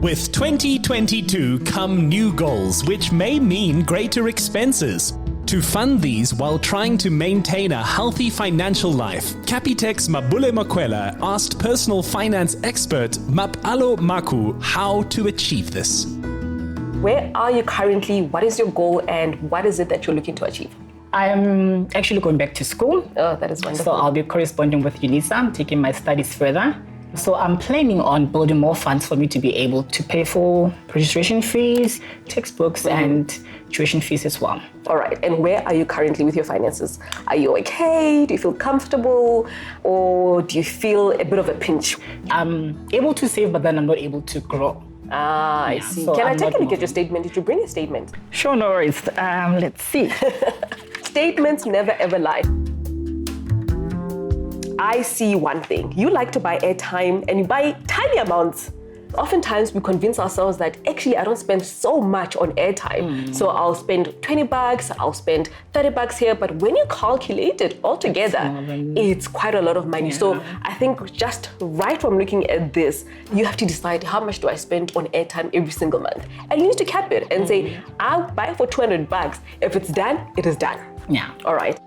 With 2022 come new goals, which may mean greater expenses. To fund these while trying to maintain a healthy financial life, Capitec's Mapalo Makhu asked personal finance expert Mapalo Makhu how to achieve this. Where are you currently? What is your goal and what is it that you're looking to achieve? I'm actually going back to school. Oh, that is wonderful. So I'll be corresponding with UNISA, taking my studies further. So I'm planning on building more funds for me to be able to pay for registration fees, textbooks, and tuition fees as well. All right. And where are you currently with your finances? Are you okay? Do you feel comfortable? Or do you feel a bit of a pinch? I'm able to save, but then I'm not able to grow. I see. So Can I I'm take a not look at your statement? Did you bring a statement? Sure, no worries. Let's see. Statements never ever lie. I see one thing. You like to buy airtime and you buy tiny amounts. Oftentimes we convince ourselves that actually I don't spend so much on airtime. So I'll spend $20, I'll spend $30 here. But when you calculate it all together, it's quite a lot of money. So I think just right from looking at this, you have to decide how much do I spend on airtime every single month. And you need to cap it and say, I'll buy for $200. If it's done, it is done. Yeah. All right.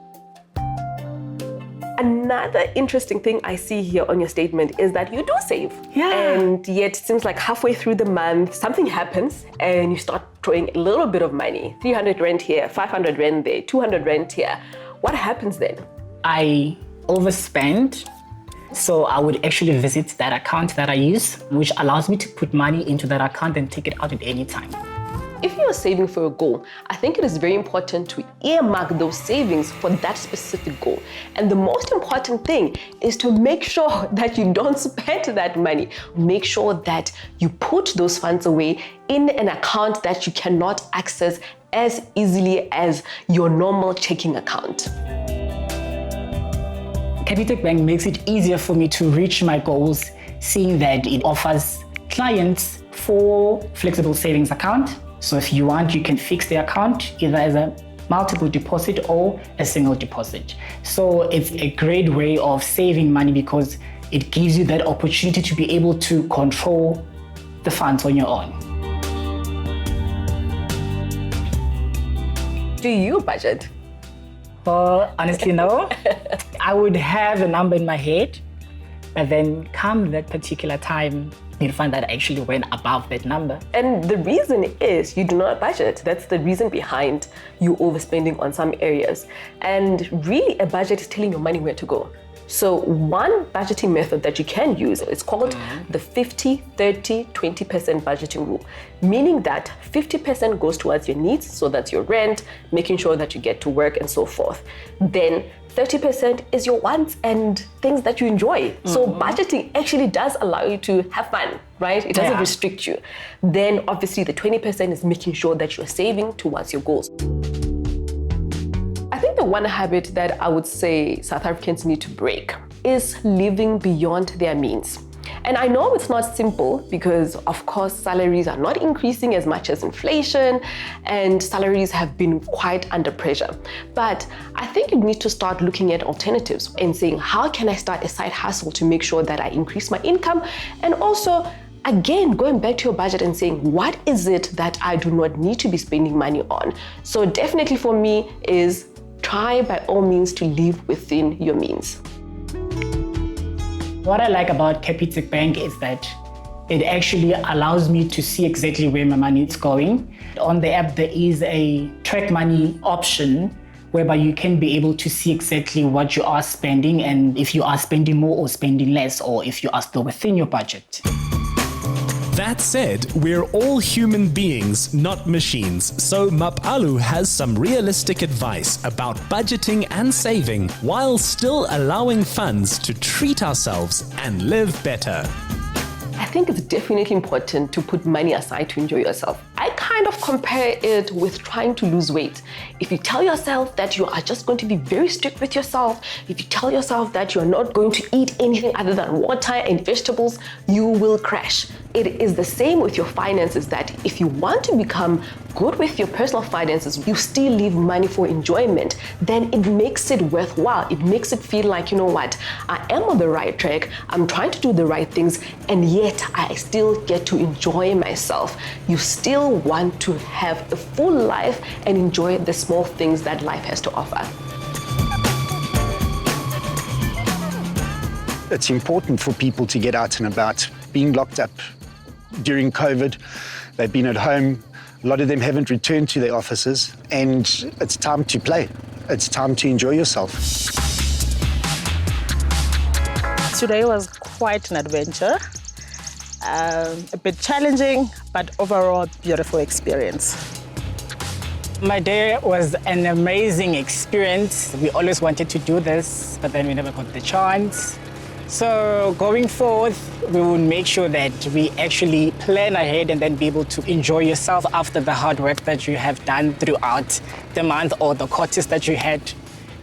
Another interesting thing I see here on your statement is that you do save. Yeah. And yet it seems like halfway through the month, something happens and you start throwing a little bit of money. 300 rand here, 500 rand there, 200 rand here. What happens then? I overspend. So I would actually visit that account that I use, which allows me to put money into that account and take it out at any time. If you are saving for a goal, I think it is very important to earmark those savings for that specific goal. And the most important thing is to make sure that you don't spend that money. Make sure that you put those funds away in an account that you cannot access as easily as your normal checking account. Capitec Bank makes it easier for me to reach my goals, seeing that it offers clients 4 flexible savings account. So if you want, you can fix the account either as a multiple deposit or a single deposit. So it's a great way of saving money because it gives you that opportunity to be able to control the funds on your own. Do you budget? Well, honestly, no. I would have a number in my head, but then come that particular time, you'll find that I actually went above that number. And the reason is you do not budget. That's the reason behind you overspending on some areas. And really a budget is telling your money where to go. So one budgeting method that you can use is called the 50-30-20% budgeting rule, meaning that 50% goes towards your needs, so that's your rent, making sure that you get to work and so forth. Then 30% is your wants and things that you enjoy. So budgeting actually does allow you to have fun, right? It doesn't restrict you. Then obviously the 20% is making sure that you're saving towards your goals. I think the one habit that I would say South Africans need to break is living beyond their means. And I know it's not simple because, of course, salaries are not increasing as much as inflation and salaries have been quite under pressure. But I think you need to start looking at alternatives and saying, how can I start a side hustle to make sure that I increase my income? And also, again, going back to your budget and saying, what is it that I do not need to be spending money on? So definitely for me is try by all means to live within your means. What I like about Capitec Bank is that it actually allows me to see exactly where my money is going. On the app, there is a track money option whereby you can be able to see exactly what you are spending and if you are spending more or spending less, or if you are still within your budget. That said, we're all human beings, not machines, so Mapalo has some realistic advice about budgeting and saving while still allowing funds to treat ourselves and live better. I think it's definitely important to put money aside to enjoy yourself. I kind of compare it with trying to lose weight. If you tell yourself that you are just going to be very strict with yourself, if you tell yourself that you're not going to eat anything other than water and vegetables, you will crash. it is the same with your finances, that if you want to become good with your personal finances, you still leave money for enjoyment, then it makes it worthwhile. It makes it feel like, you know what, I am on the right track, I'm trying to do the right things, and yet I still get to enjoy myself. You still want to have a full life and enjoy the small things that life has to offer. It's important for people to get out and about. Being locked up during COVID, they've been at home. A lot of them haven't returned to their offices, and it's time to play. It's time to enjoy yourself. Today was quite an adventure, a bit challenging, but overall beautiful experience. My day was an amazing experience. We always wanted to do this, but then we never got the chance. So going forward, we will make sure that we actually plan ahead and then be able to enjoy yourself after the hard work that you have done throughout the month or the quarters that you had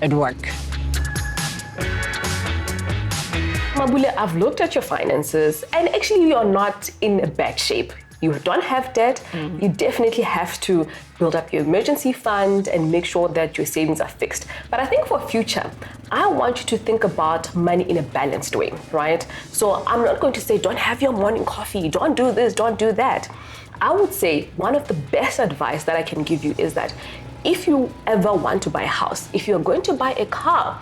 at work. Mabule, I've looked at your finances, and actually you're not in a bad shape. You don't have debt. You definitely have to build up your emergency fund and make sure that your savings are fixed. But I think for future, I want you to think about money in a balanced way, right? So I'm not going to say, don't have your morning coffee, don't do this, don't do that. I would say one of the best advice that I can give you is that if you ever want to buy a house, if you're going to buy a car,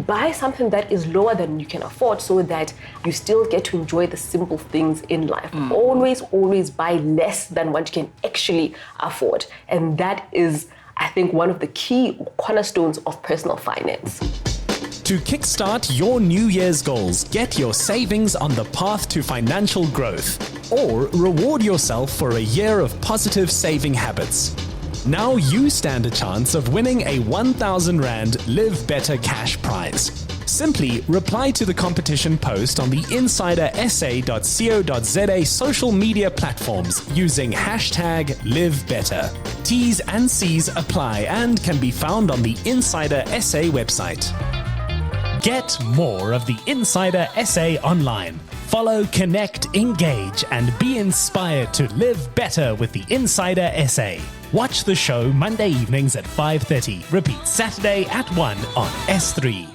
buy something that is lower than you can afford so that you still get to enjoy the simple things in life. Always buy less than what you can actually afford. And that is, I think, one of the key cornerstones of personal finance. To kickstart your New Year's goals, get your savings on the path to financial growth, or reward yourself for a year of positive saving habits. Now you stand a chance of winning a 1,000 Rand Live Better cash prize. Simply reply to the competition post on the insidersa.co.za social media platforms using hashtag #LiveBetter. T's and C's apply and can be found on the Insider SA website. Get more of the Insider SA online. Follow, connect, engage, and be inspired to live better with the Insider SA. Watch the show Monday evenings at 5:30. Repeat Saturday at 1 on S3.